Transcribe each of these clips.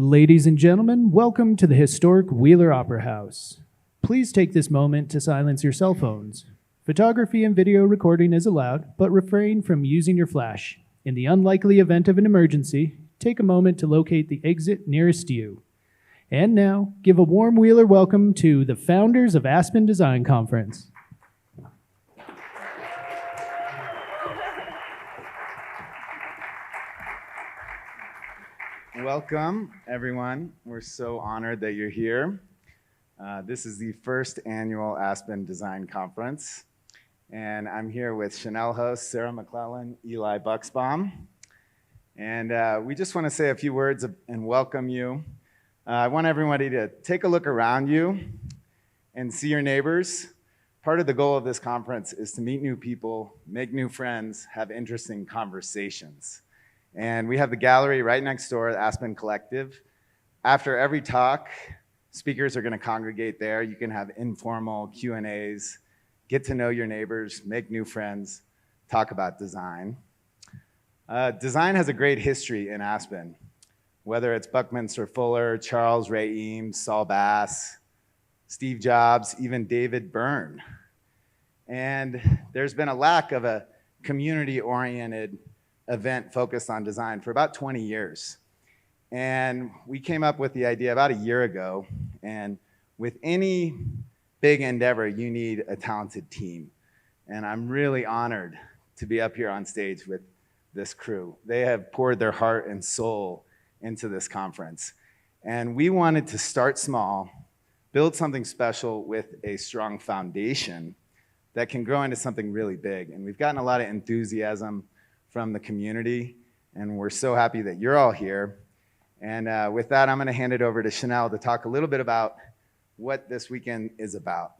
Ladies and gentlemen, welcome to the historic Wheeler Opera House. Please take this moment to silence your cell phones. Photography and video recording is allowed, but refrain from using your flash. In the unlikely event of an emergency, take a moment to locate the exit nearest you. And now, give a warm Wheeler welcome to the founders of Aspen Design Conference. Welcome, everyone. We're so honored that you're here. This is the first annual Aspen Design Conference, and I'm here with Chanel hosts Sarah McClellan, Eli Bucksbaum, and we just want to say a few words and welcome you. I want everybody to take a look around you and see your neighbors. Part of the goal of this conference is to meet new people, make new friends, have interesting conversations. And we have the gallery right next door, the Aspen Collective. After every talk, speakers are going to congregate there. You can have informal Q&As, get to know your neighbors, make new friends, talk about design. Design has a great history in Aspen, whether it's Buckminster Fuller, Charles Ray Eames, Saul Bass, Steve Jobs, even David Byrne. And there's been a lack of a community-oriented event focused on design for about 20 years. And we came up with the idea about a year ago, and with any big endeavor, you need a talented team. And I'm really honored to be up here on stage with this crew. They have poured their heart and soul into this conference. And we wanted to start small, build something special with a strong foundation that can grow into something really big. And we've gotten a lot of enthusiasm from the community, and we're so happy that you're all here. And with that, I'm going to hand it over to Chanel to talk a little bit about what this weekend is about.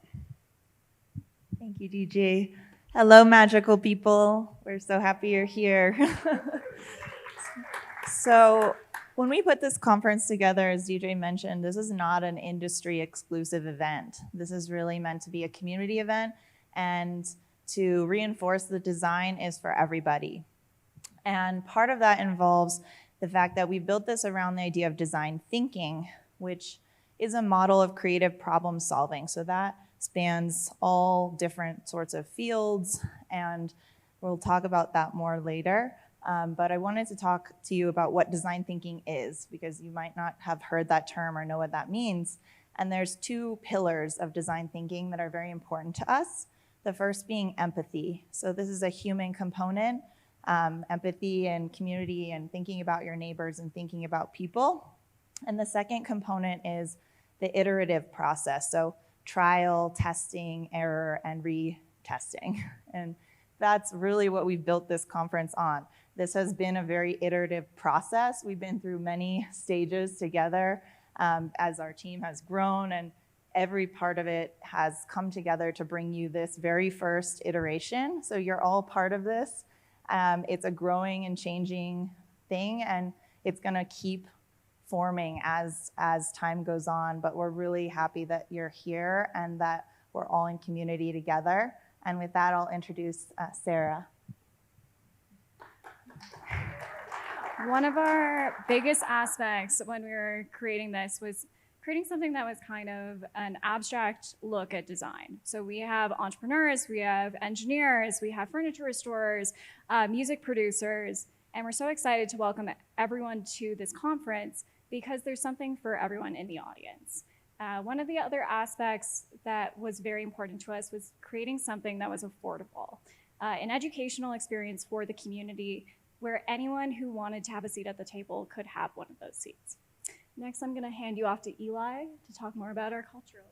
Thank you, DJ. Hello, magical people. We're so happy you're here. So when we put this conference together, as DJ mentioned, this is not an industry exclusive event. This is really meant to be a community event, and to reinforce the design is for everybody. And part of that involves the fact that we built this around the idea of design thinking, which is a model of creative problem solving. So that spans all different sorts of fields, and we'll talk about that more later. But I wanted to talk to you about what design thinking is, because you might not have heard that term or know what that means. And there's two pillars of design thinking that are very important to us. The first being empathy. So this is a human component. Empathy and community and thinking about your neighbors and thinking about people. And the second component is the iterative process. So trial, testing, error, and retesting. And that's really what we've built this conference on. This has been a very iterative process. We've been through many stages together as our team has grown, and every part of it has come together to bring you this very first iteration. So you're all part of this. It's a growing and changing thing, and it's going to keep forming as time goes on. But we're really happy that you're here and that we're all in community together. And with that, I'll introduce Sarah. One of our biggest aspects when we were creating this was creating something that was kind of an abstract look at design. So we have entrepreneurs, we have engineers, we have furniture restorers, music producers, and we're so excited to welcome everyone to this conference because there's something for everyone in the audience. One of the other aspects that was very important to us was creating something that was affordable, an educational experience for the community where anyone who wanted to have a seat at the table could have one of those seats. Next, I'm going to hand you off to Eli to talk more about our cultural.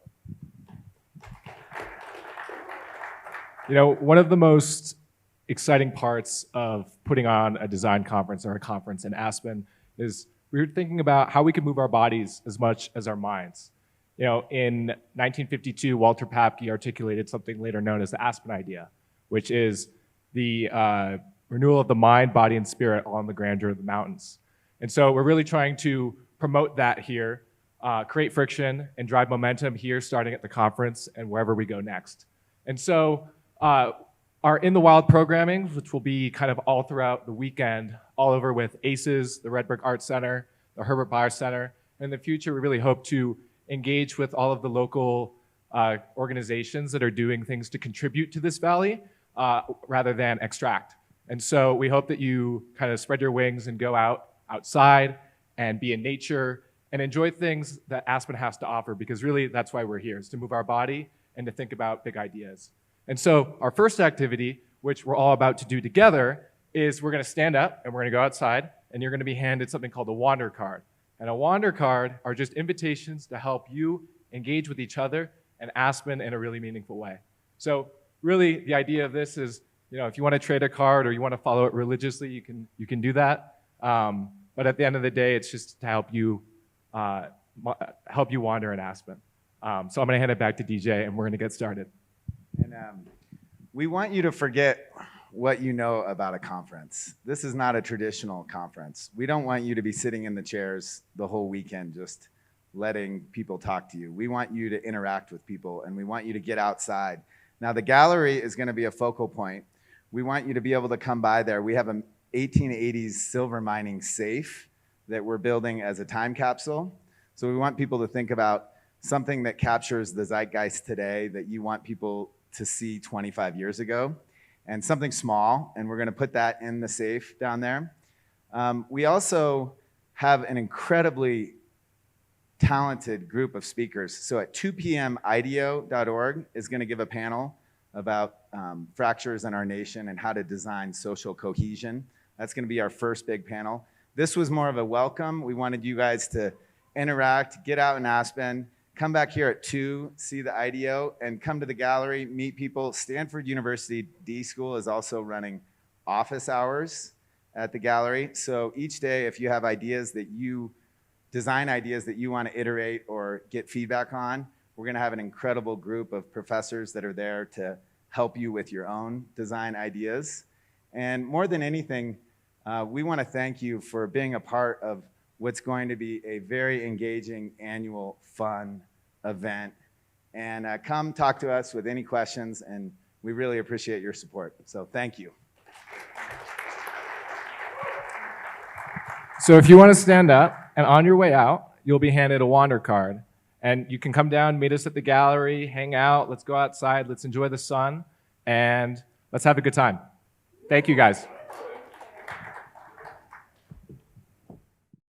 You know, one of the most exciting parts of putting on a design conference or a conference in Aspen is we were thinking about how we could move our bodies as much as our minds. You know, in 1952, Walter Pappke articulated something later known as the Aspen idea, which is the renewal of the mind, body, and spirit along the grandeur of the mountains. And so we're really trying to promote that here, create friction, and drive momentum here starting at the conference and wherever we go next. And so our In the Wild programming, which will be kind of all throughout the weekend, all over with ACES, the Red Brick Art Center, the Herbert Bayer Center. In the future, we really hope to engage with all of the local organizations that are doing things to contribute to this valley rather than extract. And so we hope that you kind of spread your wings and go outside and be in nature and enjoy things that Aspen has to offer, because really that's why we're here, is to move our body and to think about big ideas. And so our first activity, which we're all about to do together, is we're going to stand up and we're going to go outside, and you're going to be handed something called a wander card. And a wander card are just invitations to help you engage with each other and Aspen in a really meaningful way. So really the idea of this is, if you want to trade a card or you want to follow it religiously, you can do that. But at the end of the day, it's just to help you wander in Aspen. So I'm going to hand it back to DJ, and we're going to get started. And we want you to forget what you know about a conference. This is not a traditional conference. We don't want you to be sitting in the chairs the whole weekend just letting people talk to you. We want you to interact with people, and we want you to get outside. Now, the gallery is going to be a focal point. We want you to be able to come by there. We have an 1880s silver mining safe that we're building as a time capsule. So we want people to think about something that captures the zeitgeist today that you want people to see 25 years ago, and something small, and we're going to put that in the safe down there. We also have an incredibly talented group of speakers. So at 2 p.m., IDEO.org is going to give a panel about fractures in our nation and how to design social cohesion. That's going to be our first big panel. This was more of a welcome. We wanted you guys to interact, get out in Aspen, come back here at 2, see the IDEO, and come to the gallery, meet people. Stanford University D School is also running office hours at the gallery. So each day, if you have design ideas that you want to iterate or get feedback on, we're going to have an incredible group of professors that are there to help you with your own design ideas. And more than anything, we want to thank you for being a part of what's going to be a very engaging annual fun event. And come talk to us with any questions, and we really appreciate your support. So thank you. So if you want to stand up, and on your way out, you'll be handed a wander card. And you can come down, meet us at the gallery, hang out, let's go outside, let's enjoy the sun, and let's have a good time. Thank you, guys.